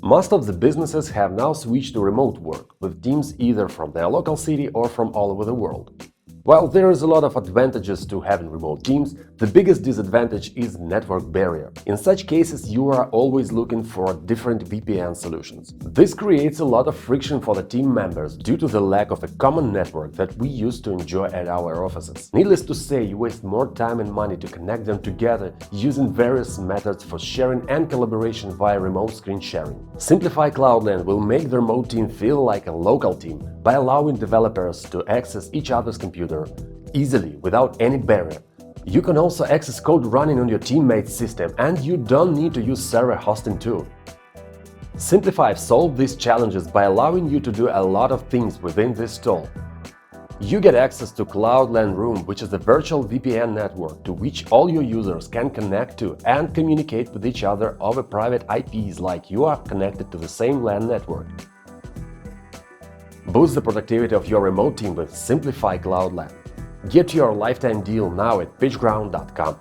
Most of the businesses have now switched to remote work, with teams either from their local city or from all over the world. While there is a lot of advantages to having remote teams, the biggest disadvantage is network barrier. In such cases, you are always looking for different VPN solutions. This creates a lot of friction for the team members due to the lack of a common network that we used to enjoy at our offices. Needless to say, you waste more time and money to connect them together using various methods for sharing and collaboration via remote screen sharing. Simply5 CloudLAN will make the remote team feel like a local team by allowing developers to access each other's computer easily without any barrier. You can also access code running on your teammate's system, and you don't need to use server hosting too. Simply5 solved these challenges by allowing you to do a lot of things within this tool. You get access to CloudLAN Room, which is a virtual VPN network to which all your users can connect to and communicate with each other over private IPs like you are connected to the same LAN network. Boost the productivity of your remote team with Simply5 CloudLAN. Get your lifetime deal now at PitchGround.com.